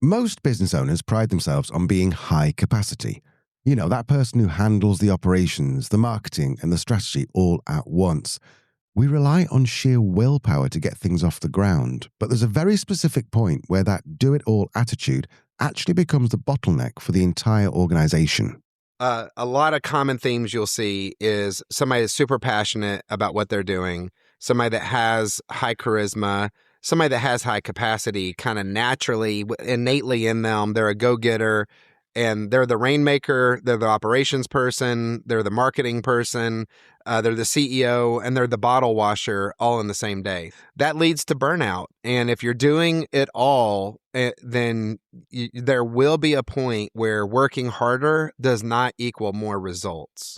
Most business owners pride themselves on being high capacity. You know, that person who handles the operations, the marketing, and the strategy all at once. We rely on sheer willpower to get things off the ground, but there's a very specific point where that do-it-all attitude actually becomes the bottleneck for the entire organization. A lot of common themes you'll see is somebody that's super passionate about what they're doing, somebody that has high charisma, somebody that has high capacity, kind of naturally, innately in them. They're a go-getter, and they're the rainmaker, they're the operations person, they're the marketing person, they're the CEO, and they're the bottle washer all in the same day. That leads to burnout. And if you're doing it all, then there will be a point where working harder does not equal more results.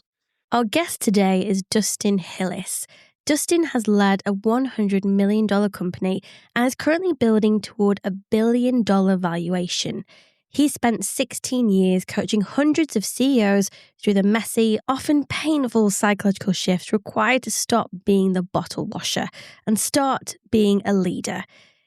Our guest today is Dustin Hillis. Dustin has led a $100 million company and is currently building toward a $1 billion valuation. He spent 16 years coaching hundreds of CEOs through the messy, often painful psychological shifts required to stop being the bottle washer and start being a leader.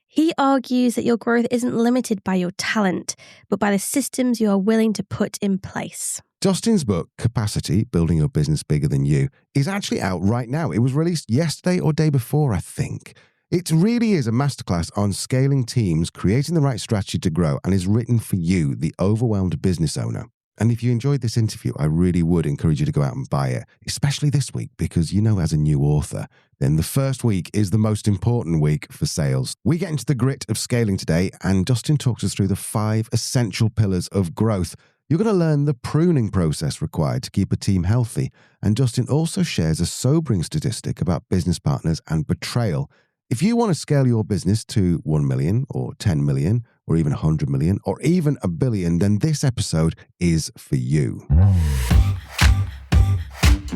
He argues that your growth isn't limited by your talent, but by the systems you are willing to put in place. Dustin's book, Capacity, Building Your Business Bigger Than You, is actually out right now. It was released yesterday or day before, I think. It really is a masterclass on scaling teams, creating the right strategy to grow, and is written for you, the overwhelmed business owner. And if you enjoyed this interview, I really would encourage you to go out and buy it, especially this week, because you know, as a new author, then the first week is the most important week for sales. We get into the grit of scaling today, and Dustin talks us through the 5 essential pillars of growth. You're going to learn the pruning process required to keep a team healthy. And Dustin also shares a sobering statistic about business partners and betrayal. If you want to scale your business to 1 million or 10 million or even 100 million or even $1 billion, then this episode is for you.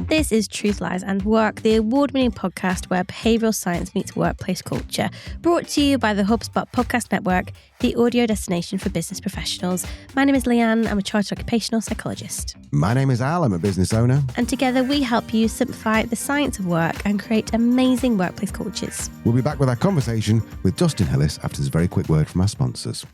This is Truth, Lies and Work, the award-winning podcast where behavioural science meets workplace culture. Brought to you by the HubSpot Podcast Network, the audio destination for business professionals. My name is Leanne. I'm a chartered occupational psychologist. My name is Al. I'm a business owner. And together we help you simplify the science of work and create amazing workplace cultures. We'll be back with our conversation with Dustin Hillis after this very quick word from our sponsors.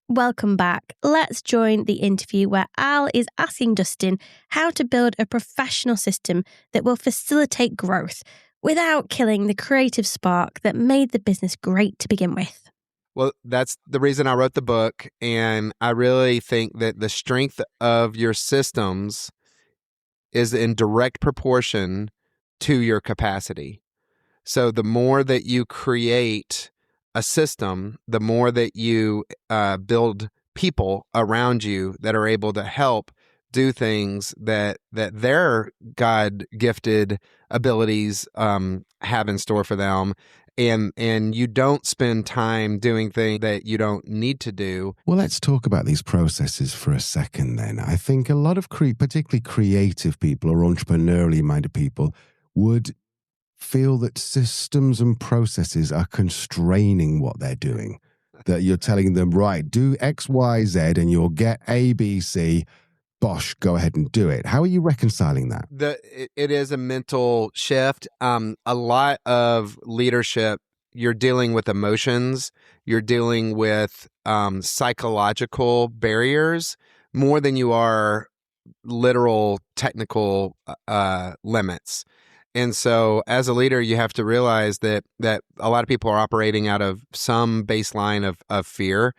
Welcome back. Let's join the interview where Al is asking Dustin how to build a professional system that will facilitate growth without killing the creative spark that made the business great to begin with. Well, that's the reason I wrote the book. And I really think that the strength of your systems is in direct proportion to your capacity. So the more that you create a system, the more that you build people around you that are able to help do things that their God-gifted abilities have in store for them, and you don't spend time doing things that you don't need to do. Well, let's talk about these processes for a second then. I think a lot of particularly creative people or entrepreneurially minded people would feel that systems and processes are constraining what they're doing. That you're telling them, right, do X, Y, Z, and you'll get A, B, C. Bosh, go ahead and do it. How are you reconciling that? It is a mental shift. A lot of leadership, you're dealing with emotions. You're dealing with psychological barriers more than you are literal technical limits. And so as a leader, you have to realize that a lot of people are operating out of some baseline of fear,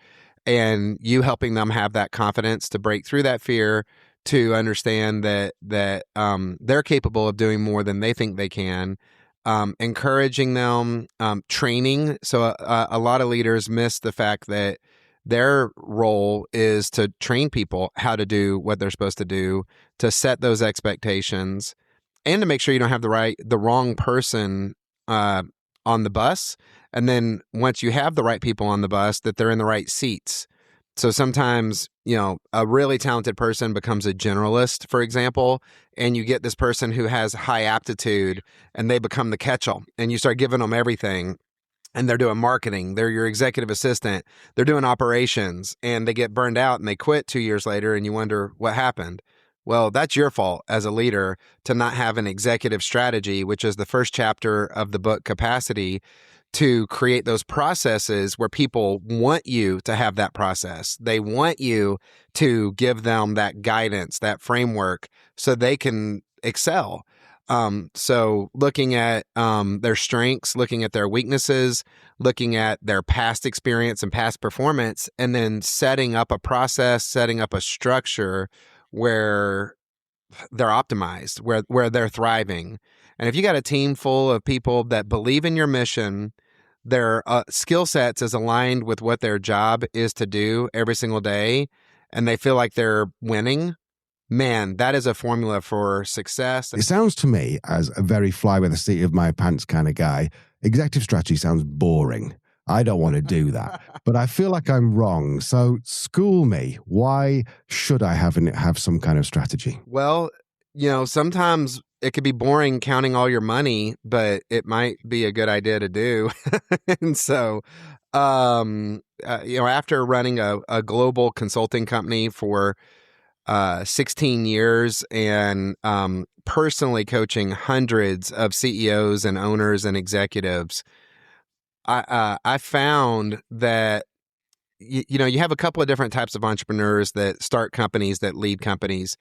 and you helping them have that confidence to break through that fear, to understand that they're capable of doing more than they think they can, encouraging them, training. So a lot of leaders miss the fact that their role is to train people how to do what they're supposed to do, to set those expectations, and to make sure you don't have the wrong person on the bus. And then once you have the right people on the bus, that they're in the right seats. So sometimes, a really talented person becomes a generalist, for example, and you get this person who has high aptitude and they become the catch-all, and you start giving them everything. And they're doing marketing, they're your executive assistant, they're doing operations, and they get burned out and they quit 2 years later, and you wonder what happened. Well, that's your fault as a leader to not have an executive strategy, which is the first chapter of the book, Capacity, to create those processes where people want you to have that process. They want you to give them that guidance, that framework, so they can excel. So looking at their strengths, looking at their weaknesses, looking at their past experience and past performance, and then setting up a process, setting up a structure where they're optimized, where they're thriving. And if you got a team full of people that believe in your mission, their skill sets is aligned with what their job is to do every single day, and they feel like they're winning, man, that is a formula for success. It sounds to me, as a very fly by the seat of my pants kind of guy, executive strategy sounds boring. I don't want to do that, but I feel like I'm wrong. So school me. Why should I have some kind of strategy? Well, sometimes it could be boring counting all your money, but it might be a good idea to do. And so, after running a global consulting company for 16 years and personally coaching hundreds of CEOs and owners and executives, I found that you have a couple of different types of entrepreneurs that start companies, that lead companies.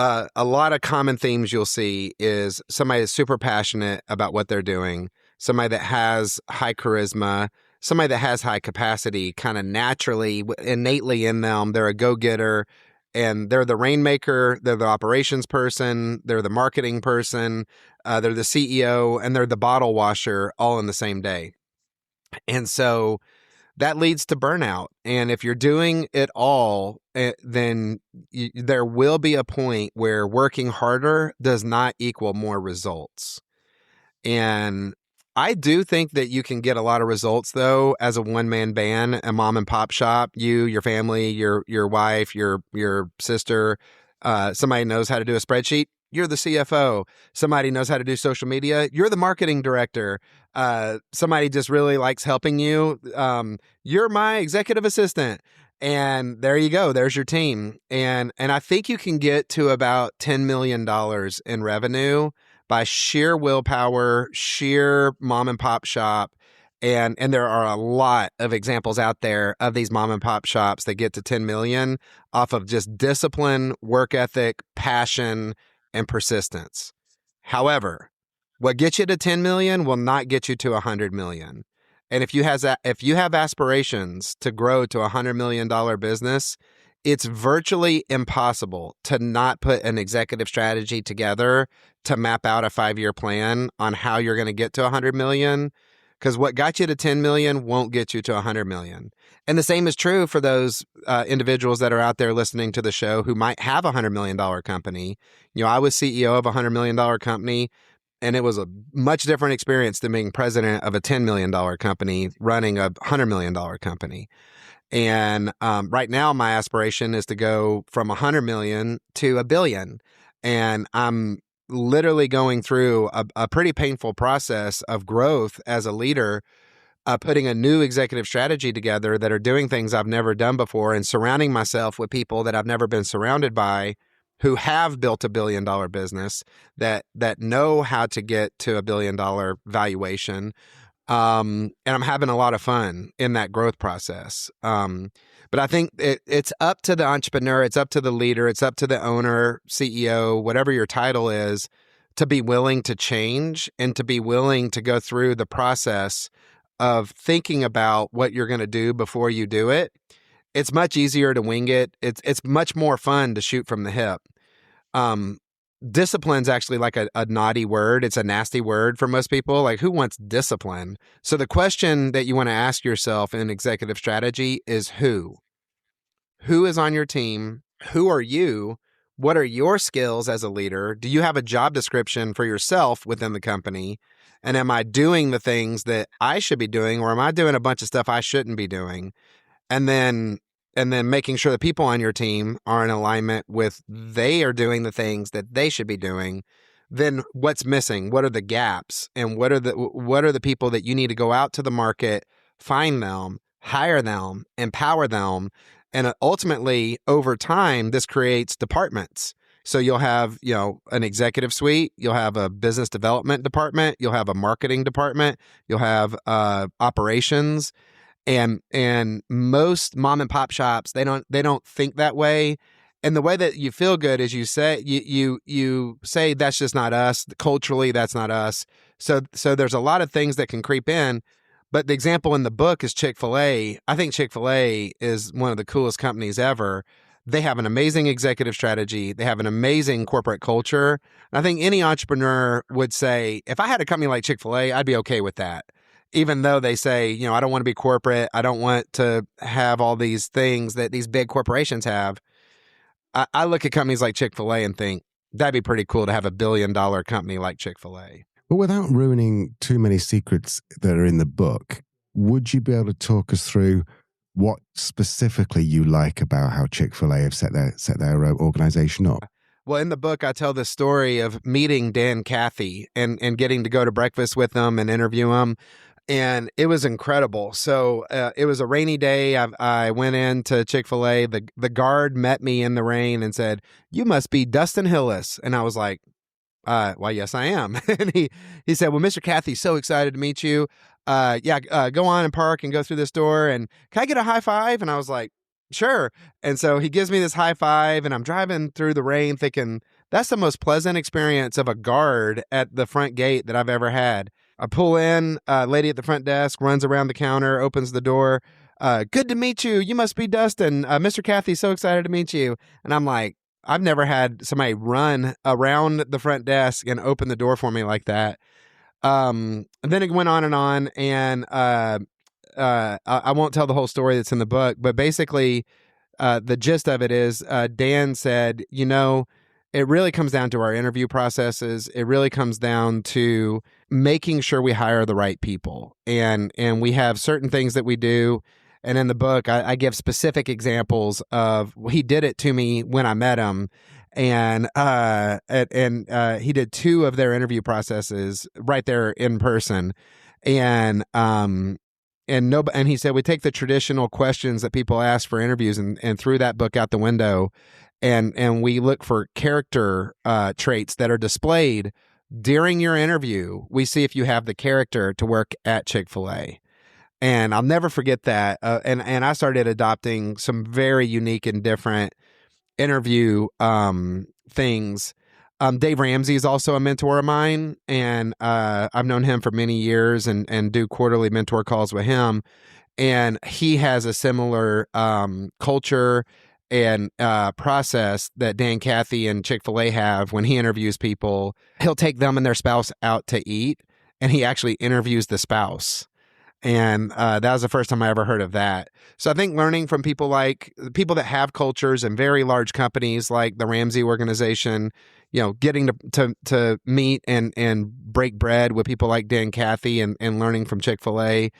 A lot of common themes you'll see is somebody that's super passionate about what they're doing, somebody that has high charisma, somebody that has high capacity, kind of naturally, innately in them. They're a go-getter, and they're the rainmaker, they're the operations person, they're the marketing person, they're the CEO, and they're the bottle washer all in the same day. And so that leads to burnout. And if you're doing it all, then there will be a point where working harder does not equal more results. And I do think that you can get a lot of results, though, as a one-man band, a mom and pop shop. You, your family, your wife, your sister, somebody knows how to do a spreadsheet. You're the CFO. Somebody knows how to do social media. You're the marketing director. Somebody just really likes helping you. You're my executive assistant. And there you go. There's your team. And I think you can get to about $10 million in revenue by sheer willpower, sheer mom and pop shop. And there are a lot of examples out there of these mom and pop shops that get to 10 million off of just discipline, work ethic, passion, and persistence. However, what gets you to 10 million will not get you to 100 million. And if you have aspirations to grow to $100 million business, it's virtually impossible to not put an executive strategy together to map out a 5-year plan on how you're going to get to 100 million. Because what got you to 10 million won't get you to 100 million. And the same is true for those individuals that are out there listening to the show who might have a $100 million company. I was CEO of a $100 million company, and it was a much different experience than being president of a $10 million company running a $100 million company. And right now, my aspiration is to go from 100 million to $1 billion. And I'm literally going through a pretty painful process of growth as a leader, putting a new executive strategy together that are doing things I've never done before, and surrounding myself with people that I've never been surrounded by, who have built $1 billion business, that know how to get to $1 billion valuation. And I'm having a lot of fun in that growth process. But I think it's up to the entrepreneur, it's up to the leader, it's up to the owner, CEO, whatever your title is, to be willing to change and to be willing to go through the process of thinking about what you're going to do before you do it. It's much easier to wing it. It's much more fun to shoot from the hip. Discipline's actually like a naughty word. It's a nasty word for most people. Like, who wants discipline? So the question that you want to ask yourself in executive strategy is who? Who is on your team? Who are you? What are your skills as a leader? Do you have a job description for yourself within the company? And am I doing the things that I should be doing, or am I doing a bunch of stuff I shouldn't be doing? And then making sure the people on your team are in alignment with, they are doing the things that they should be doing. Then what's missing? What are the gaps? And what are the people that you need to go out to the market, find them, hire them, empower them? And ultimately, over time, this creates departments. So you'll have, an executive suite, you'll have a business development department, you'll have a marketing department, you'll have operations, and most mom and pop shops, they don't think that way. And the way that you feel good is you say that's just not us. Culturally, that's not us. So there's a lot of things that can creep in. But the example in the book is Chick-fil-A. I think Chick-fil-A is one of the coolest companies ever. They have an amazing executive strategy. They have an amazing corporate culture. And I think any entrepreneur would say, if I had a company like Chick-fil-A, I'd be okay with that. Even though they say, I don't want to be corporate. I don't want to have all these things that these big corporations have. I look at companies like Chick-fil-A and think, that'd be pretty cool to have $1 billion company like Chick-fil-A. But without ruining too many secrets that are in the book, would you be able to talk us through what specifically you like about how Chick-fil-A have set their organization up? Well, in the book, I tell the story of meeting Dan Cathy and getting to go to breakfast with them and interview them. And it was incredible. So it was a rainy day. I went into Chick-fil-A. The guard met me in the rain and said, "You must be Dustin Hillis." And I was like, "Why, yes, I am." And he said, "Well, Mr. Cathy's so excited to meet you. Go on and park and go through this door. And can I get a high five?" And I was like, "Sure." And so he gives me this high five, and I'm driving through the rain thinking, that's the most pleasant experience of a guard at the front gate that I've ever had. I pull in, lady at the front desk runs around the counter, opens the door. "Good to meet you. You must be Dustin. Mr. Cathy's so excited to meet you." And I'm like, I've never had somebody run around the front desk and open the door for me like that. And then it went on, and I won't tell the whole story that's in the book, but basically the gist of it is Dan said, it really comes down to our interview processes. It really comes down to making sure we hire the right people. And we have certain things that we do. And in the book, I give specific examples of, he did it to me when I met him. And he did 2 of their interview processes right there in person. And he said, we take the traditional questions that people ask for interviews and threw that book out the window. And we look for character traits that are displayed during your interview. We see if you have the character to work at Chick-fil-A. And I'll never forget that. And I started adopting some very unique and different interview things. Dave Ramsey is also a mentor of mine, and I've known him for many years and do quarterly mentor calls with him. And he has a similar culture and process that Dan Cathy and Chick-fil-A have when he interviews people. He'll take them and their spouse out to eat, and he actually interviews the spouse. And that was the first time I ever heard of that. So I think learning from people that have cultures in very large companies like the Ramsey organization, getting to meet and break bread with people like Dan Cathy and learning from Chick-fil-A.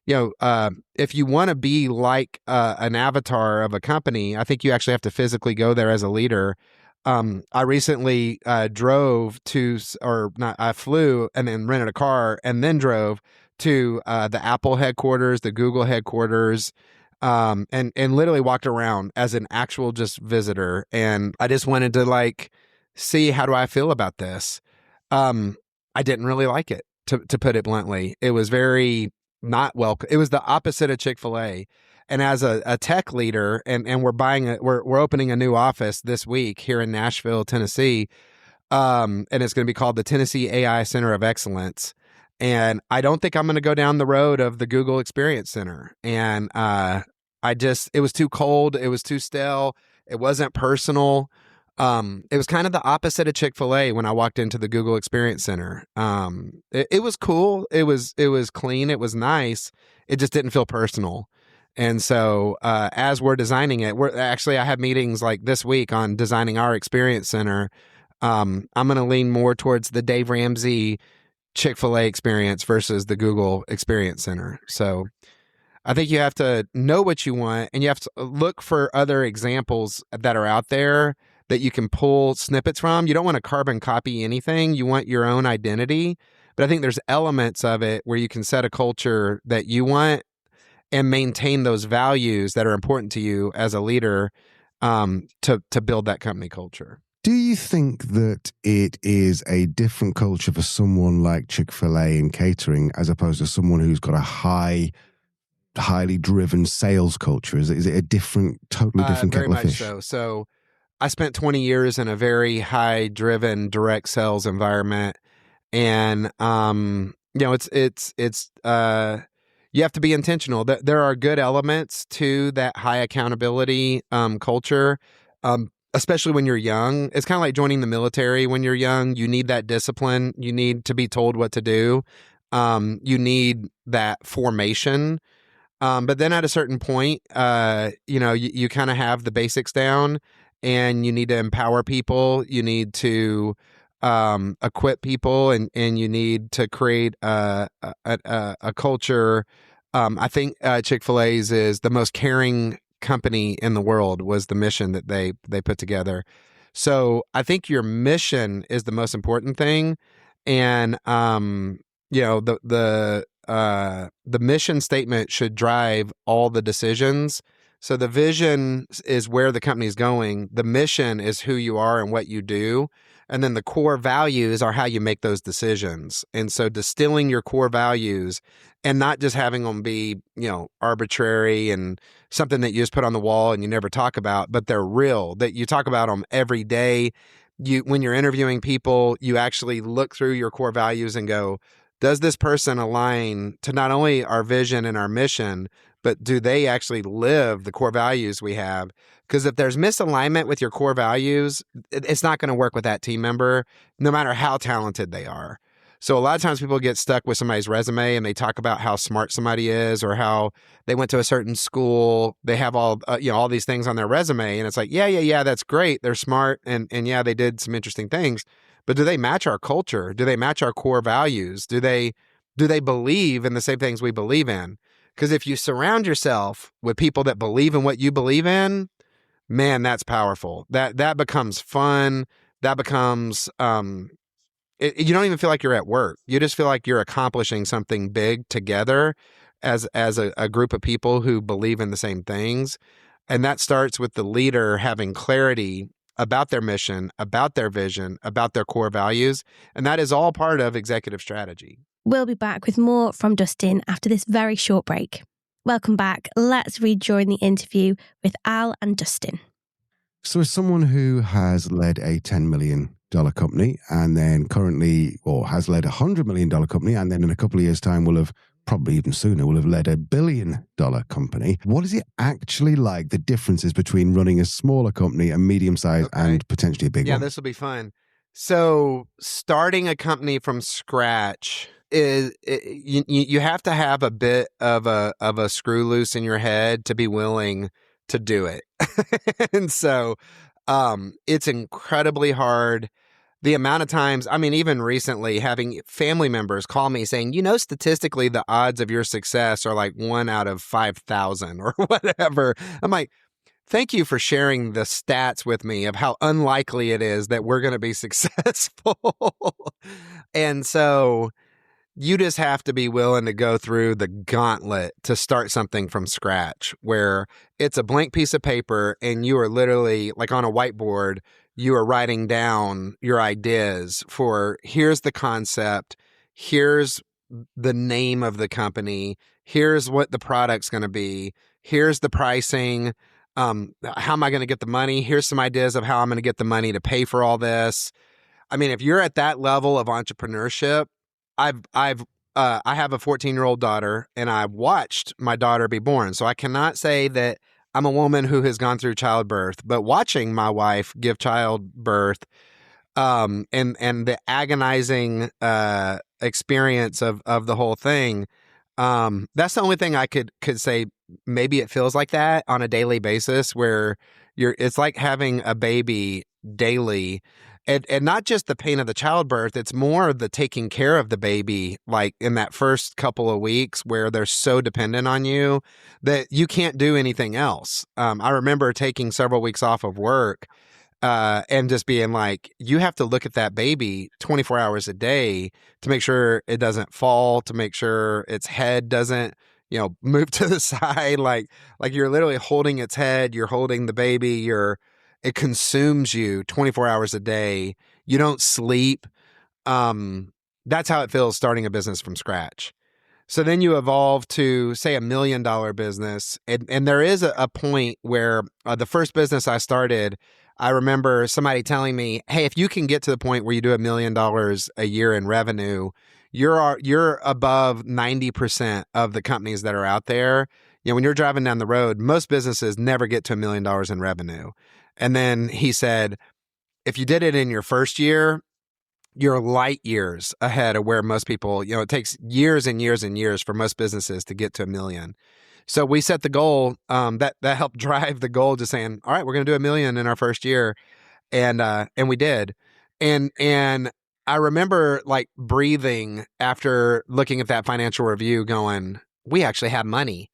If you want to be like an avatar of a company, I think you actually have to physically go there as a leader. I recently I flew and then rented a car and then drove to the Apple headquarters, the Google headquarters, and literally walked around as an actual just visitor. And I just wanted to see, how do I feel about this? I didn't really like it, to put it bluntly. It was very not welcome. It was the opposite of Chick-fil-A. And as a tech leader, and we're opening a new office this week here in Nashville, Tennessee, and it's going to be called the Tennessee AI Center of Excellence. And I don't think I'm going to go down the road of the Google Experience Center. And it was too cold. It was too stale. It wasn't personal. It was kind of the opposite of Chick-fil-A when I walked into the Google Experience Center. It was cool. It was clean. It was nice. It just didn't feel personal. And so as we're designing it, I have meetings like this week on designing our Experience Center. I'm going to lean more towards the Dave Ramsey Chick-fil-A experience versus the Google Experience Center. So I think you have to know what you want, and you have to look for other examples that are out there that you can pull snippets from. You don't want to carbon copy anything. You want your own identity. But I think there's elements of it where you can set a culture that you want and maintain those values that are important to you as a leader to build that company culture. Do you think that it is a different culture for someone like Chick-fil-A in catering as opposed to someone who's got a highly driven sales culture? Is it a totally different very kettle of much fish? So I spent 20 years in a very high driven direct sales environment. And, you have to be intentional. There are good elements to that high accountability culture, especially when you're young. It's kind of like joining the military when you're young. You need that discipline. You need to be told what to do. You need that formation. But then at a certain point, you kind of have the basics down, and you need to empower people. You need to equip people, and you need to create a culture. I think Chick-fil-A's is the most caring company in the world, was the mission that they put together. So I think your mission is the most important thing, and the mission statement should drive all the decisions. So the vision is where the company's going. The mission is who you are and what you do. And then the core values are how you make those decisions. And so distilling your core values and not just having them be, arbitrary and something that you just put on the wall and you never talk about, but they're real, that you talk about them every day. When you're interviewing people, you actually look through your core values and go, does this person align to not only our vision and our mission, but do they actually live the core values we have? Because if there's misalignment with your core values, it's not going to work with that team member, no matter how talented they are. So a lot of times people get stuck with somebody's resume and they talk about how smart somebody is or how they went to a certain school. They have all these things on their resume, and it's like, yeah, that's great. They're smart, and yeah, they did some interesting things. But do they match our culture? Do they match our core values? Do they believe in the same things we believe in? Because if you surround yourself with people that believe in what you believe in, man, that's powerful. That becomes fun. That becomes you don't even feel like you're at work. You just feel like you're accomplishing something big together as a group of people who believe in the same things. And that starts with the leader having clarity about their mission, about their vision, about their core values. And that is all part of executive strategy. We'll be back with more from Dustin after this very short break. Welcome back. Let's rejoin the interview with Al and Dustin. So as someone who has led a $10 million company and then currently, or has led a $100 million company, and then in a couple of years' time will have, probably even sooner, will have led $1 billion company. What is it actually like, the differences between running a smaller company, a medium-sized, and potentially a big one? Yeah, this will be fun. So starting a company from scratch is you have to have a bit of a screw loose in your head to be willing to do it. And so it's incredibly hard. The amount of times, even recently, having family members call me saying, statistically, the odds of your success are like 1 out of 5,000 or whatever. I'm like, thank you for sharing the stats with me of how unlikely it is that we're going to be successful. And so you just have to be willing to go through the gauntlet to start something from scratch, where it's a blank piece of paper and you are literally, like on a whiteboard, you are writing down your ideas for, here's the concept, here's the name of the company, here's what the product's going to be, here's the pricing, how am I going to get the money, here's some ideas of how I'm going to get the money to pay for all this. If you're at that level of entrepreneurship, I have a 14-year-old daughter, and I've watched my daughter be born. So I cannot say that I'm a woman who has gone through childbirth, but watching my wife give childbirth, and the agonizing experience of the whole thing, that's the only thing I could say. Maybe it feels like that on a daily basis, where it's like having a baby daily. And not just the pain of the childbirth, it's more the taking care of the baby, like in that first couple of weeks where they're so dependent on you that you can't do anything else. I remember taking several weeks off of work and just being like, you have to look at that baby 24 hours a day to make sure it doesn't fall, to make sure its head doesn't, move to the side. Like you're literally holding its head, you're holding the baby, It consumes you 24 hours a day. You don't sleep. That's how it feels starting a business from scratch. So then you evolve to, say, $1 million business. And there is a point where the first business I started, I remember somebody telling me, hey, if you can get to the point where you do $1 million a year in revenue, you're above 90% of the companies that are out there. You know, when you're driving down the road, most businesses never get to $1 million in revenue. And then he said, if you did it in your first year, you're light years ahead of where most people, you know, it takes years and years and years for most businesses to get to $1 million. So we set the goal, that helped drive the goal to saying, all right, we're going to do $1 million in our first year. And we did. And I remember like breathing after looking at that financial review going, we actually have money.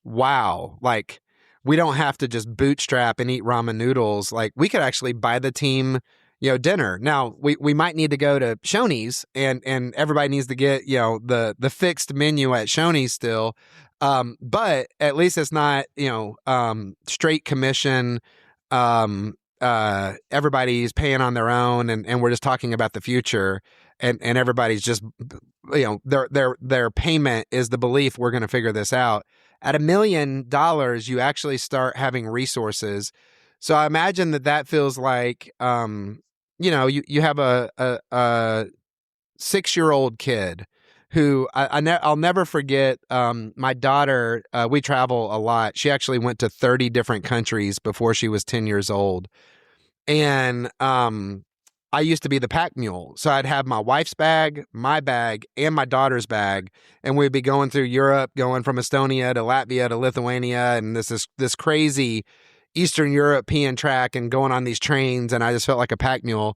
Wow. Like we don't have to just bootstrap and eat ramen noodles. Like we could actually buy the team, you know, dinner. Now we might need to go to Shoney's and everybody needs to get, you know, the fixed menu at Shoney's still. But at least it's not, you know, straight commission. Everybody's paying on their own and we're just talking about the future and everybody's just, you know, their payment is the belief we're going to figure this out. At $1 million, you actually start having resources. So I imagine that feels like, you know, you have a 6-year-old kid who I'll never forget. My daughter, we travel a lot. She actually went to 30 different countries before she was 10 years old. And I used to be the pack mule. So I'd have my wife's bag, my bag, and my daughter's bag. And we'd be going through Europe, going from Estonia to Latvia to Lithuania. And this crazy Eastern European track and going on these trains. And I just felt like a pack mule.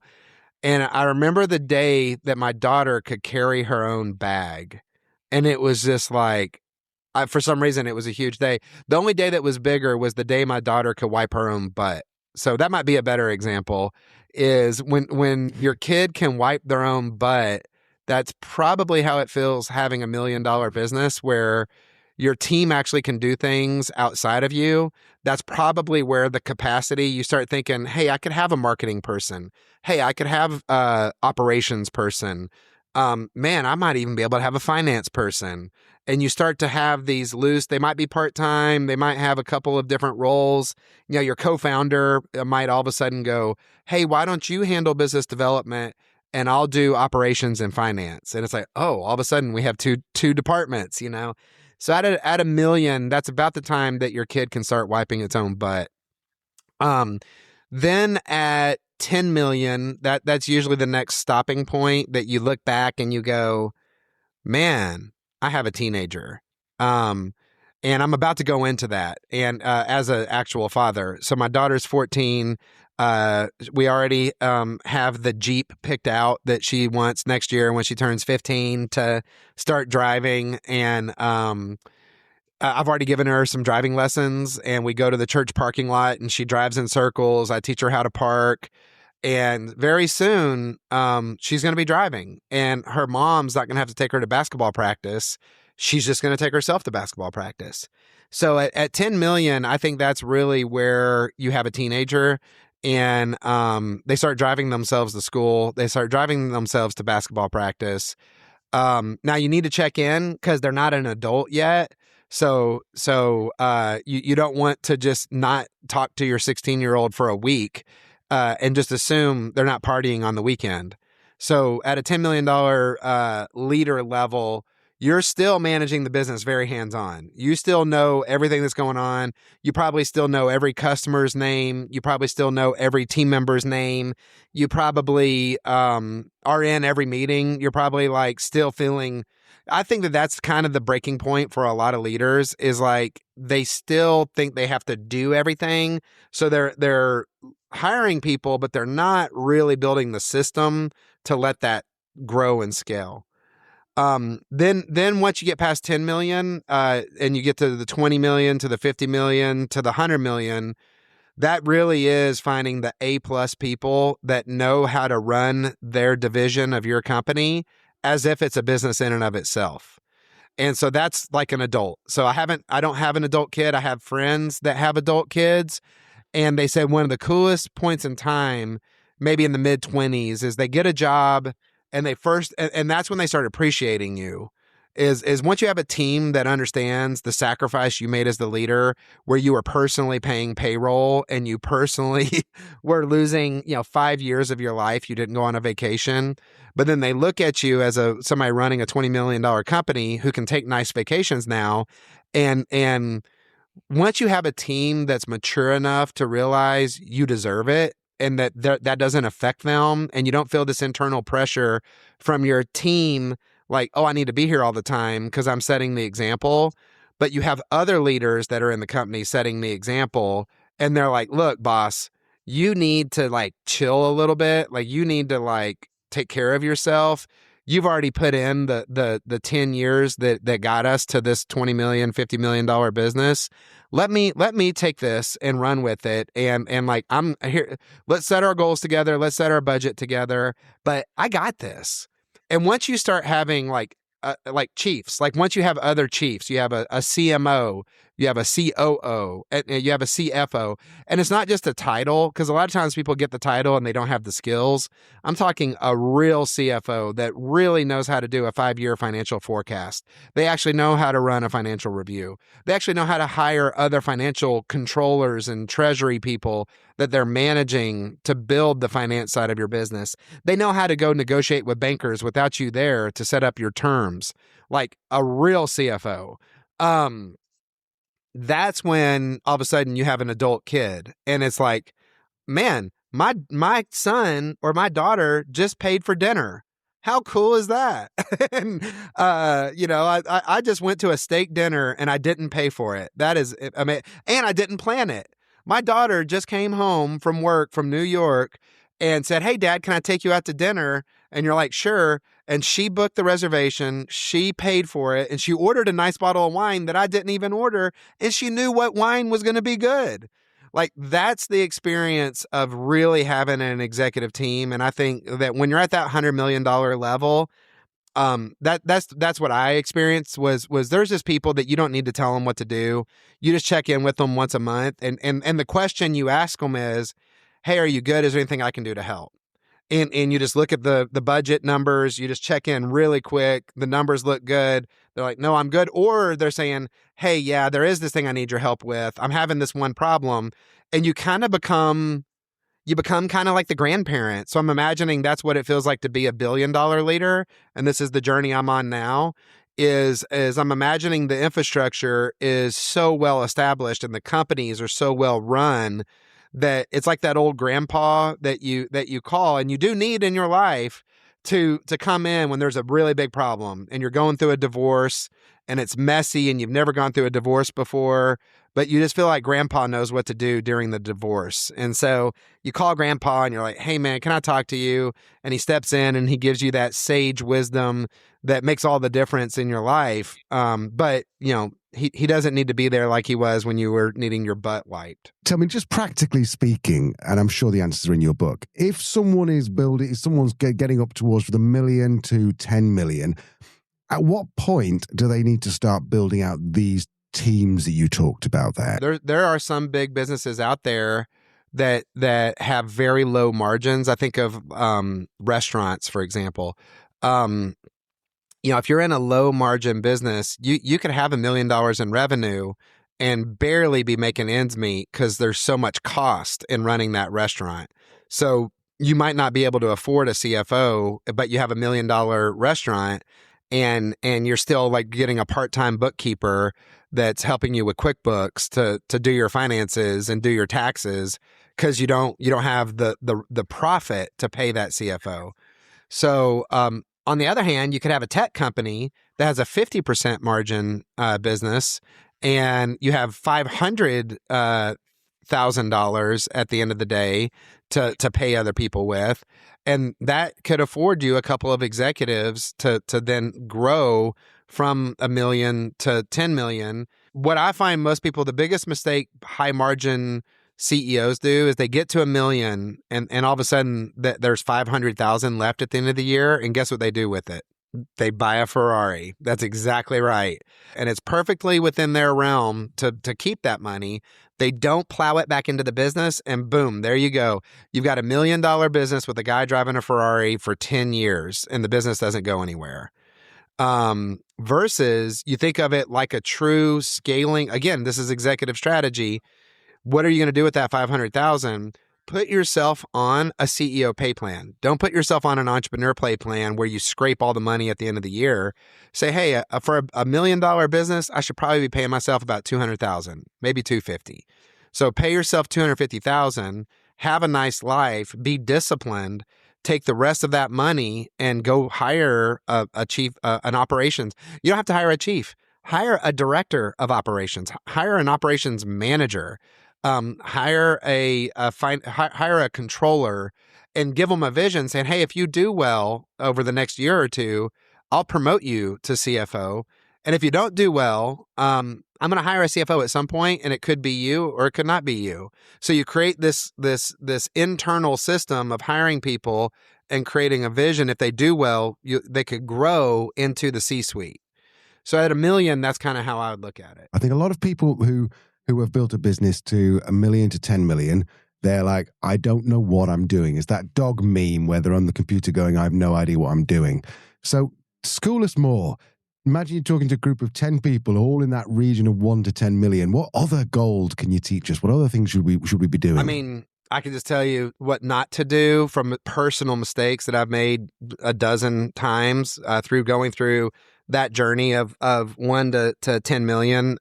And I remember the day that my daughter could carry her own bag. And it was just like, for some reason, it was a huge day. The only day that was bigger was the day my daughter could wipe her own butt. So that might be a better example, is when your kid can wipe their own butt, that's probably how it feels having $1 million business where your team actually can do things outside of you. That's probably where the capacity, you start thinking, hey, I could have a marketing person. Hey, I could have operations person. Man, I might even be able to have a finance person. And you start to have these loose, they might be part-time, they might have a couple of different roles. You know, your co-founder might all of a sudden go, hey, why don't you handle business development and I'll do operations and finance? And it's like, oh, all of a sudden we have two departments, you know? So at $1 million, that's about the time that your kid can start wiping its own butt. Then at 10 million, that's usually the next stopping point that you look back and you go, man, I have a teenager. And I'm about to go into that. And as an actual father, so my daughter's 14. We already have the Jeep picked out that she wants next year when she turns 15 to start driving. And I've already given her some driving lessons, and we go to the church parking lot and she drives in circles. I teach her how to park. And very soon, she's going to be driving, and her mom's not going to have to take her to basketball practice. She's just going to take herself to basketball practice. So at 10 million, I think that's really where you have a teenager and they start driving themselves to school. They start driving themselves to basketball practice. Now you need to check in because they're not an adult yet. So you don't want to just not talk to your 16-year-old for a week. And just assume they're not partying on the weekend. So at a $10 million leader level, you're still managing the business very hands-on. You still know everything that's going on. You probably still know every customer's name. You probably still know every team member's name. You probably are in every meeting. You're probably like still feeling... I think that's kind of the breaking point for a lot of leaders is like they still think they have to do everything. So they're hiring people, but they're not really building the system to let that grow and scale. Then once you get past 10 million, and you get to the 20 million, to the 50 million, to the 100 million, that really is finding the A+ people that know how to run their division of your company as if it's a business in and of itself. And so that's like an adult. So I don't have an adult kid. I have friends that have adult kids. And they said one of the coolest points in time, maybe in the mid-20s, is they get a job and and that's when they start appreciating you. Is once you have a team that understands the sacrifice you made as the leader, where you were personally paying payroll and you personally were losing, 5 years of your life, you didn't go on a vacation, but then they look at you as somebody running a $20 million company who can take nice vacations now. And once you have a team that's mature enough to realize you deserve it, and that doesn't affect them, and you don't feel this internal pressure from your team, like, oh, I need to be here all the time because I'm setting the example. But you have other leaders that are in the company setting the example, and they're like, look, boss, you need to like chill a little bit. Like, you need to like take care of yourself. You've already put in the 10 years that got us to this $20 million, $50 million business. Let me take this and run with it. And like, I'm here. Let's set our goals together. Let's set our budget together. But I got this. And once you start having like chiefs, like once you have other chiefs, you have a CMO, you have a COO, and you have a CFO. And it's not just a title, because a lot of times people get the title and they don't have the skills. I'm talking a real CFO that really knows how to do a 5-year financial forecast. They actually know how to run a financial review. They actually know how to hire other financial controllers and treasury people that they're managing to build the finance side of your business. They know how to go negotiate with bankers without you there to set up your terms, like a real CFO. That's when all of a sudden you have an adult kid and it's like, man, my son or my daughter just paid for dinner. How cool is that? And, I just went to a steak dinner and I didn't pay for it. That is, I mean, and I didn't plan it. My daughter just came home from work from New York and said, hey, Dad, can I take you out to dinner? And you're like, sure. And she booked the reservation. She paid for it. And she ordered a nice bottle of wine that I didn't even order. And she knew what wine was going to be good. Like, that's the experience of really having an executive team. And I think that when you're at that $100 million level, that's what I experienced was there's just people that you don't need to tell them what to do. You just check in with them once a month. And the question you ask them is, hey, are you good? Is there anything I can do to help? And you just look at the budget numbers. You just check in really quick. The numbers look good. They're like, no, I'm good. Or they're saying, hey, yeah, there is this thing I need your help with. I'm having this one problem. And you become kind of like the grandparent. So I'm imagining that's what it feels like to be $1 billion leader. And this is the journey I'm on now, is I'm imagining the infrastructure is so well established and the companies are so well run that it's like that old grandpa that you call, and you do need in your life to come in when there's a really big problem and you're going through a divorce and it's messy and you've never gone through a divorce before, but you just feel like grandpa knows what to do during the divorce. And so you call grandpa and you're like, hey man, can I talk to you? And he steps in and he gives you that sage wisdom that makes all the difference in your life. But he doesn't need to be there like he was when you were needing your butt wiped. Tell me, just practically speaking, and I'm sure the answers are in your book, if someone's getting up towards the $1 million to 10 million, at what point do they need to start building out these teams that you talked about there? There are some big businesses out there that have very low margins. I think of restaurants, for example. If you're in a low margin business, you could have $1 million in revenue and barely be making ends meet because there's so much cost in running that restaurant. So you might not be able to afford a CFO, but you have $1 million restaurant and you're still like getting a part-time bookkeeper that's helping you with QuickBooks to do your finances and do your taxes because you don't have the profit to pay that CFO. So, on the other hand, you could have a tech company that has a 50% margin business, and you have $500,000 at the end of the day to pay other people with, and that could afford you a couple of executives to then grow from $1 million to 10 million. What I find most people, the biggest mistake high margin CEOs do is they get to $1 million and all of a sudden there's 500,000 left at the end of the year. And guess what they do with it? They buy a Ferrari. That's exactly right. And it's perfectly within their realm to keep that money. They don't plow it back into the business, and boom, there you go. You've got $1 million business with a guy driving a Ferrari for 10 years, and the business doesn't go anywhere. Versus you think of it like a true scaling. Again, this is executive strategy. What are you going to do with that 500,000? Put yourself on a CEO pay plan. Don't put yourself on an entrepreneur pay plan where you scrape all the money at the end of the year. Say, hey, for a $1 million business, I should probably be paying myself about 200,000, maybe 250. So pay yourself 250,000, have a nice life, be disciplined, take the rest of that money and go hire a chief, an operations. You don't have to hire a chief. Hire a director of operations. Hire an operations manager. Hire a controller, and give them a vision saying, hey, if you do well over the next year or two, I'll promote you to CFO. And if you don't do well, I'm going to hire a CFO at some point, and it could be you or it could not be you. So you create this internal system of hiring people and creating a vision. If they do well, they could grow into the C-suite. So at $1 million, that's kind of how I would look at it. I think a lot of people who have built a business to $1 million to 10 million, they're like, I don't know what I'm doing. It's that dog meme where they're on the computer going, I have no idea what I'm doing. So school us more. Imagine you're talking to a group of 10 people all in that region of 1 to 10 million. What other gold can you teach us? What other things should we be doing? I mean, I can just tell you what not to do from personal mistakes that I've made a dozen times through going through that journey of 1 to 10 million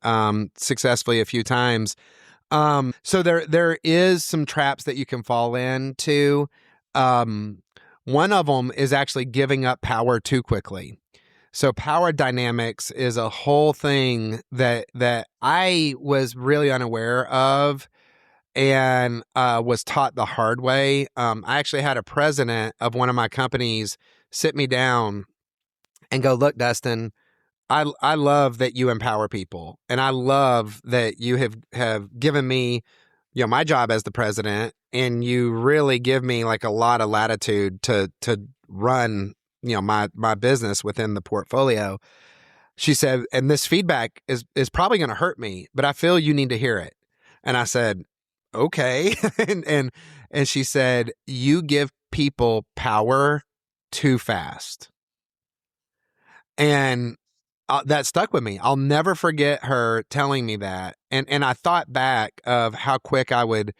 successfully a few times. So there is some traps that you can fall into. One of them is actually giving up power too quickly. So power dynamics is a whole thing that I was really unaware of and was taught the hard way. I actually had a president of one of my companies sit me down and go, look, Dustin, I love that you empower people. And I love that you have given me, my job as the president, and you really give me like a lot of latitude to run, my business within the portfolio. She said, and this feedback is probably going to hurt me, but I feel you need to hear it. And I said, okay. and she said, you give people power too fast. And that stuck with me. I'll never forget her telling me that. And I thought back of how quick I would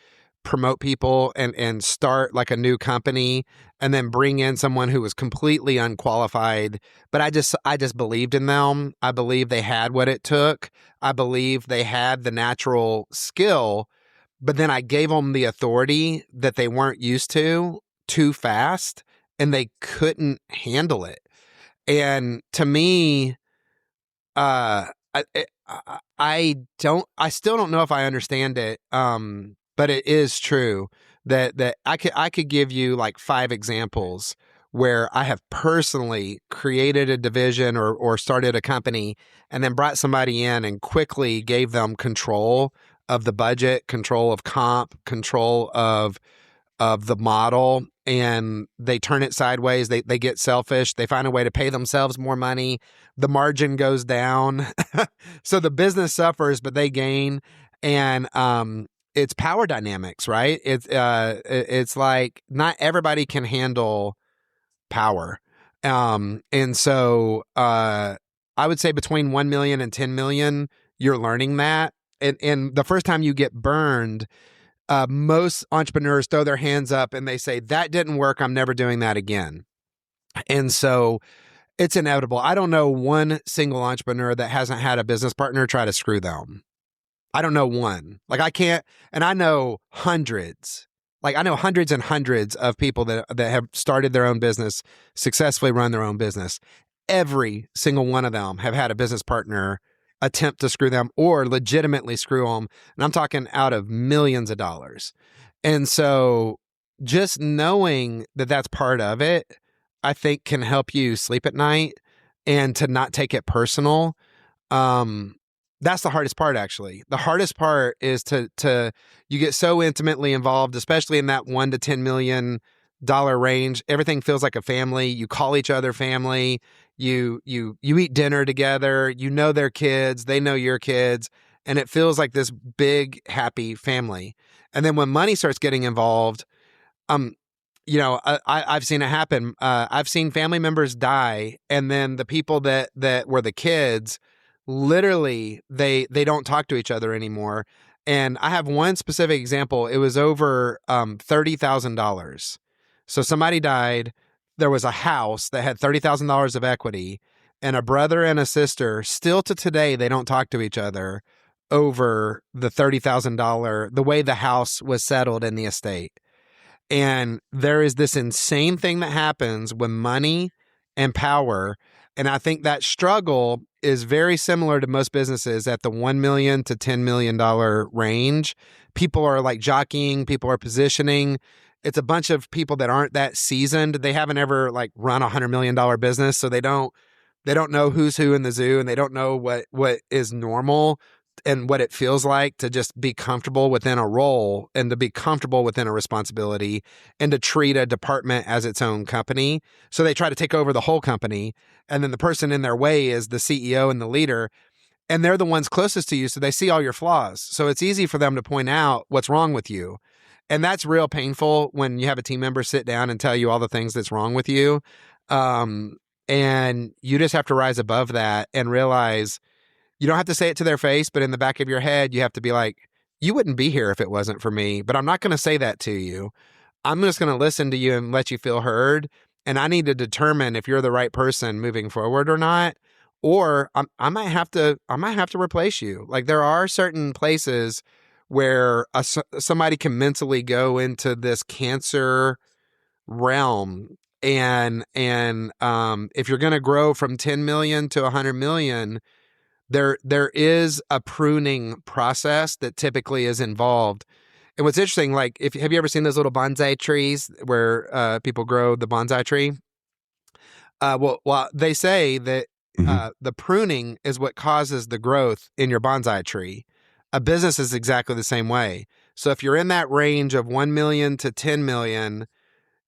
promote people and start like a new company and then bring in someone who was completely unqualified. But I just believed in them. I believed they had what it took. I believed they had the natural skill. But then I gave them the authority that they weren't used to too fast, and they couldn't handle it. And to me, I still don't know if I understand it. But it is true that I could give you like 5 examples where I have personally created a division or started a company and then brought somebody in and quickly gave them control of the budget, control of comp, control of the model, and they turn it sideways. They get selfish. They find a way to pay themselves more money. The margin goes down. So the business suffers, but they gain. And it's power dynamics, right? It's like not everybody can handle power. And so I would say between 1 million and 10 million, you're learning that. And the first time you get burned, most entrepreneurs throw their hands up and they say, that didn't work. I'm never doing that again. And so it's inevitable. I don't know one single entrepreneur that hasn't had a business partner try to screw them. I don't know one. Like I can't, and I know hundreds. Like I know hundreds and hundreds of people that have started their own business, successfully run their own business. Every single one of them have had a business partner attempt to screw them or legitimately screw them. And I'm talking out of millions of dollars. And so just knowing that that's part of it, I think can help you sleep at night and to not take it personal. That's the hardest part, actually. The hardest part is to you get so intimately involved, especially in that $1 to $10 million range. Everything feels like a family. You call each other family. You eat dinner together. You know their kids. They know your kids. and it feels like this big, happy family. And then when money starts getting involved, I've seen it happen. I've seen family members die, and then the people that were the kids, literally, they don't talk to each other anymore. And I have one specific example. It was over $30,000. So somebody died. There was a house that had $30,000 of equity, and a brother and a sister, still to today, they don't talk to each other over the $30,000, the way the house was settled in the estate. And there is this insane thing that happens when money and power. And I think that struggle is very similar to most businesses at the $1 million to $10 million range. People are like jockeying, people are positioning. It's a bunch of people that aren't that seasoned. They haven't ever like run $100 million business. So they don't know who's who in the zoo, and they don't know what is normal and what it feels like to just be comfortable within a role and to be comfortable within a responsibility and to treat a department as its own company. So they try to take over the whole company. And then the person in their way is the CEO and the leader. And they're the ones closest to you. So they see all your flaws. So it's easy for them to point out what's wrong with you. And that's real painful when you have a team member sit down and tell you all the things that's wrong with you. And you just have to rise above that and realize you don't have to say it to their face, but in the back of your head, you have to be like, you wouldn't be here if it wasn't for me, but I'm not going to say that to you. I'm just going to listen to you and let you feel heard. And I need to determine if you're the right person moving forward or not, or I might have to replace you. Like there are certain places where somebody can mentally go into this cancer realm. And if you're going to grow from 10 million to 100 million, there is a pruning process that typically is involved. And what's interesting, like, have you ever seen those little bonsai trees where people grow the bonsai tree? Well, they say that the pruning is what causes the growth in your bonsai tree. A business is exactly the same way. So if you're in that range of 1 million to 10 million,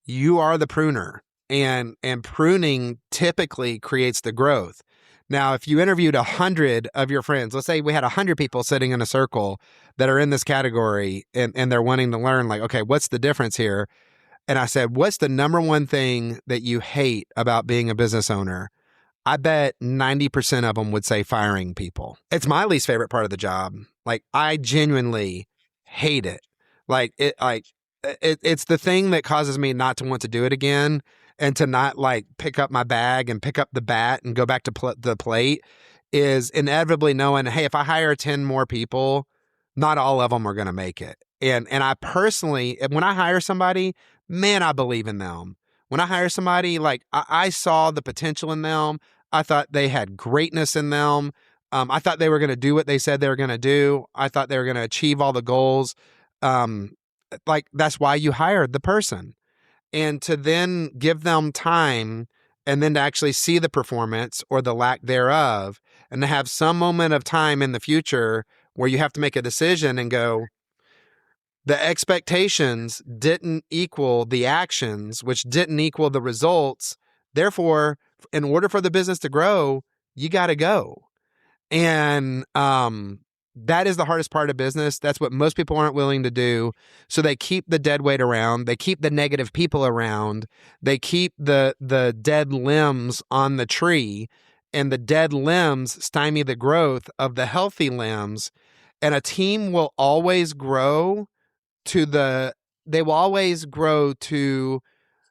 you are the pruner. And pruning typically creates the growth. Now, if you interviewed 100 of your friends, let's say we had 100 people sitting in a circle that are in this category and they're wanting to learn, like, okay, what's the difference here? And I said, what's the number one thing that you hate about being a business owner? I bet 90% of them would say firing people. It's my least favorite part of the job. Like, I genuinely hate it. It's the thing that causes me not to want to do it again. And to not like pick up my bag and pick up the bat and go back to the plate is inevitably knowing, hey, if I hire 10 more people, not all of them are going to make it. And I personally, when I hire somebody, man, I believe in them. When I hire somebody, like I saw the potential in them. I thought they had greatness in them. I thought they were going to do what they said they were going to do. I thought they were going to achieve all the goals. Like that's why you hired the person. And to then give them time and then to actually see the performance or the lack thereof and to have some moment of time in the future where you have to make a decision and go, the expectations didn't equal the actions, which didn't equal the results. Therefore, in order for the business to grow, you got to go. And that is the hardest part of business. That's what most people aren't willing to do. So they keep the dead weight around. They keep the negative people around. They keep the dead limbs on the tree, and the dead limbs stymie the growth of the healthy limbs. And a team will always grow to the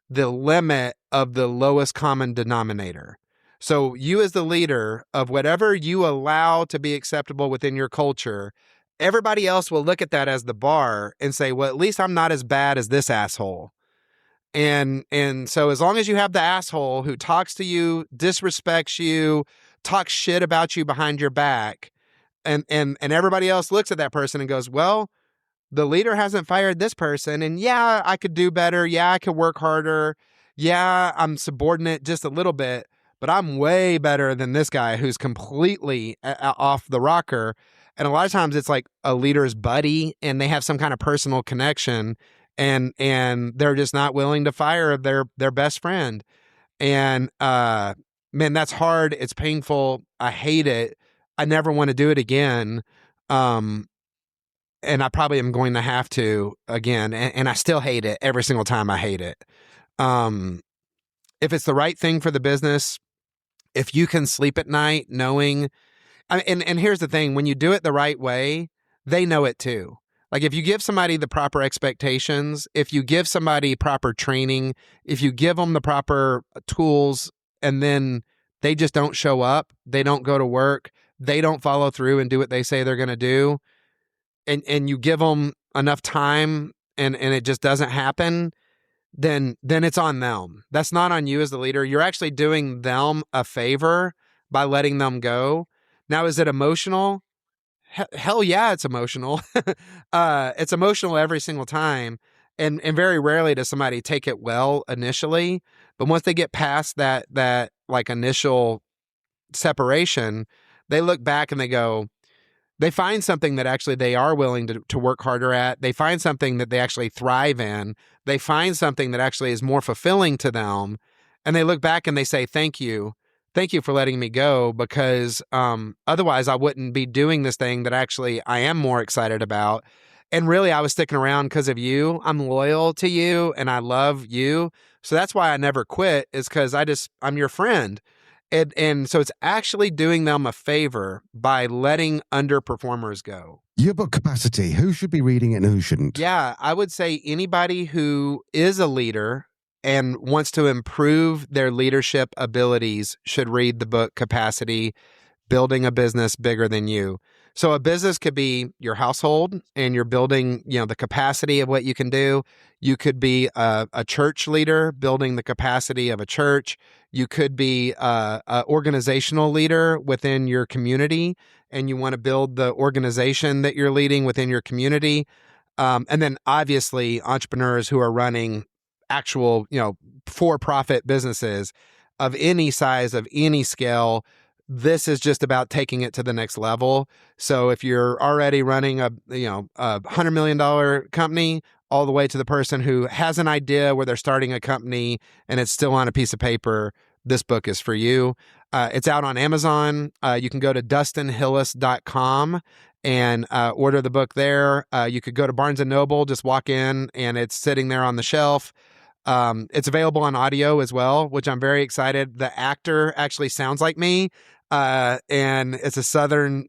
limit of the lowest common denominator. So you as the leader of whatever you allow to be acceptable within your culture, everybody else will look at that as the bar and say, well, at least I'm not as bad as this asshole. And so as long as you have the asshole who talks to you, disrespects you, talks shit about you behind your back, and everybody else looks at that person and goes, well, the leader hasn't fired this person, and yeah, I could do better. Yeah, I could work harder. Yeah, I'm subordinate just a little bit. But I'm way better than this guy who's completely off the rocker. And a lot of times it's like a leader's buddy and they have some kind of personal connection and they're just not willing to fire their best friend. And man, that's hard. It's painful. I hate it. I never want to do it again. And I probably am going to have to again, and I still hate it every single time I hate it. If it's the right thing for the business, if you can sleep at night knowing, and here's the thing, when you do it the right way, they know it too. Like if you give somebody the proper expectations, if you give somebody proper training, if you give them the proper tools, and then they just don't show up, they don't go to work, they don't follow through and do what they say they're going to do, and you give them enough time and it just doesn't happen, then it's on them. That's not on you as the leader. You're actually doing them a favor by letting them go. Now, is it emotional? Hell yeah, it's emotional. It's emotional every single time. And very rarely does somebody take it well initially. But once they get past that like initial separation, they look back and they find something that actually they are willing to work harder at. They find something that they actually thrive in. They find something that actually is more fulfilling to them. And they look back and they say, thank you. Thank you for letting me go, because otherwise I wouldn't be doing this thing that actually I am more excited about. And really, I was sticking around because of you. I'm loyal to you and I love you. So that's why I never quit, is because I'm your friend. And so it's actually doing them a favor by letting underperformers go. Your book, Capacity, who should be reading it and who shouldn't? Yeah, I would say anybody who is a leader and wants to improve their leadership abilities should read the book Capacity, Building a Business Bigger Than You. So a business could be your household, and you're building, the capacity of what you can do. You could be a church leader, building the capacity of a church. You could be an organizational leader within your community, and you want to build the organization that you're leading within your community. And then obviously entrepreneurs who are running actual, for-profit businesses of any size, of any scale. This is just about taking it to the next level. So if you're already running a $100 million company, all the way to the person who has an idea where they're starting a company and it's still on a piece of paper, this book is for you. It's out on Amazon. You can go to dustinhillis.com and order the book there. You could go to Barnes & Noble, just walk in and it's sitting there on the shelf. It's available on audio as well, which I'm very excited. The actor actually sounds like me. And it's a Southern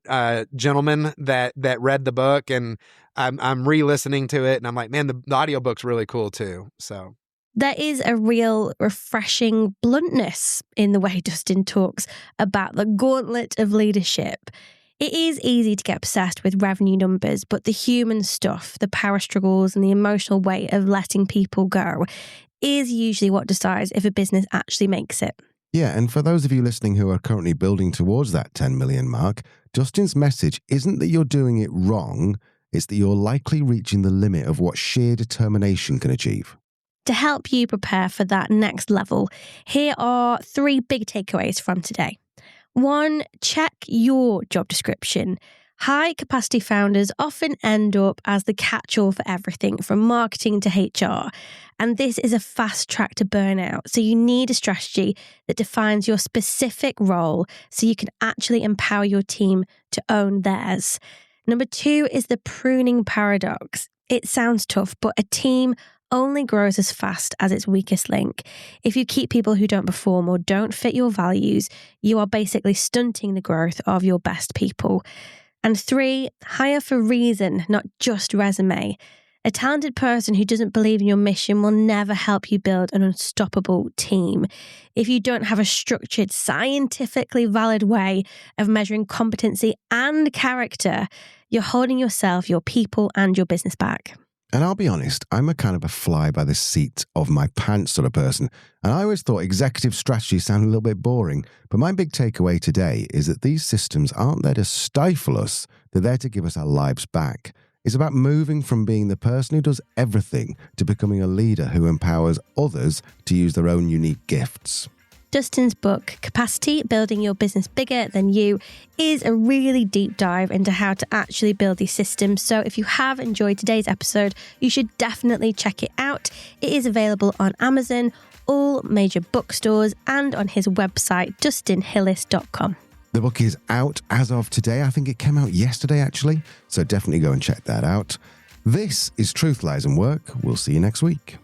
gentleman that read the book, and I'm re-listening to it, and I'm like, man, the audiobook's really cool too. So there is a real refreshing bluntness in the way Dustin talks about the gauntlet of leadership. It is easy to get obsessed with revenue numbers, but the human stuff, the power struggles and the emotional weight of letting people go is usually what decides if a business actually makes it. Yeah, and for those of you listening who are currently building towards that 10 million mark, Dustin's message isn't that you're doing it wrong, it's that you're likely reaching the limit of what sheer determination can achieve. To help you prepare for that next level, here are 3 big takeaways from today. 1, check your job description. High-capacity founders often end up as the catch-all for everything from marketing to HR. And this is a fast track to burnout. So you need a strategy that defines your specific role so you can actually empower your team to own theirs. Number 2 is the pruning paradox. It sounds tough, but a team only grows as fast as its weakest link. If you keep people who don't perform or don't fit your values, you are basically stunting the growth of your best people. And 3, hire for reason, not just resume. A talented person who doesn't believe in your mission will never help you build an unstoppable team. If you don't have a structured, scientifically valid way of measuring competency and character, you're holding yourself, your people, and your business back. And I'll be honest, I'm a kind of a fly by the seat of my pants sort of person. And I always thought executive strategy sounded a little bit boring. But my big takeaway today is that these systems aren't there to stifle us. They're there to give us our lives back. It's about moving from being the person who does everything to becoming a leader who empowers others to use their own unique gifts. Dustin's book, Capacity, Building Your Business Bigger Than You, is a really deep dive into how to actually build these systems. So if you have enjoyed today's episode, you should definitely check it out. It is available on Amazon, all major bookstores, and on his website, dustinhillis.com. The book is out as of today. I think it came out yesterday, actually. So definitely go and check that out. This is Truth, Lies and Work. We'll see you next week.